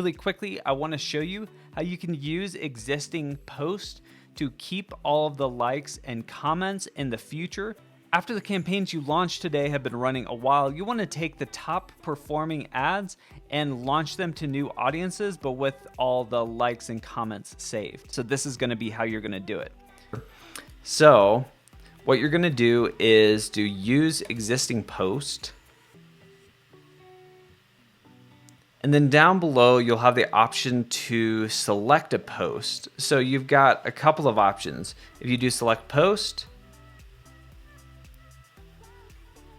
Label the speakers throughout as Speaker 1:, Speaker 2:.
Speaker 1: Really quickly, I want to show you how you can use existing posts to keep all of the likes and comments in the future. After the campaigns you launched today have been running a while, you want to take the top performing ads and launch them to new audiences, but with all the likes and comments saved. So this is going to be how you're going to do it. So what you're going to do is do use existing post. And then down below, you'll have the option to select a post. So you've got a couple of options. If you do select post,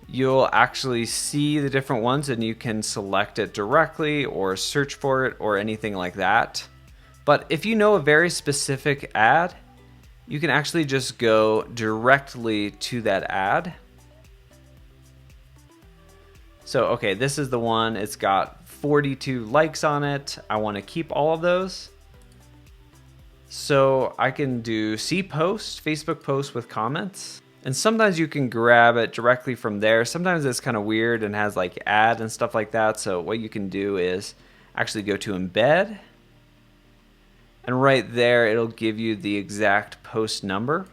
Speaker 1: you'll actually see the different ones and you can select it directly or search for it or anything like that. But if you know a very specific ad, you can actually just go directly to that ad. So, okay, this is the one, it's got 42 likes on it. I want to keep all of those. So I can do see post, Facebook post with comments. And sometimes you can grab it directly from there. Sometimes it's kind of weird and has like ad and stuff like that. So what you can do is actually go to embed. And right there, it'll give you the exact post number.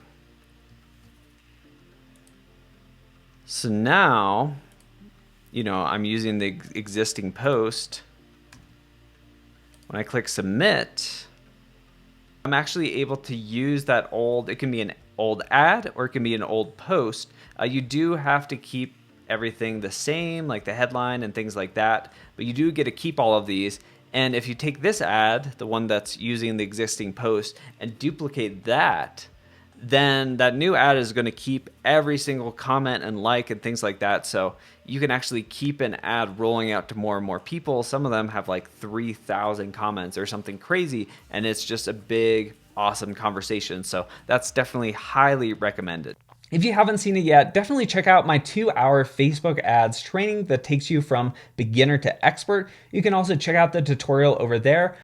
Speaker 1: So now, I'm using the existing post. When I click submit, I'm actually able to use that it can be an old ad or it can be an old post. You do have to keep everything the same, like the headline and things like that, but you do get to keep all of these. And if you take this ad, the one that's using the existing post, and duplicate that, then that new ad is going to keep every single comment and like and things like that. So you can actually keep an ad rolling out to more and more people. Some of them have like 3,000 comments or something crazy, and it's just a big, awesome conversation. So that's definitely highly recommended. If you haven't seen it yet, definitely check out my 2-hour Facebook ads training that takes you from beginner to expert. You can also check out the tutorial over there.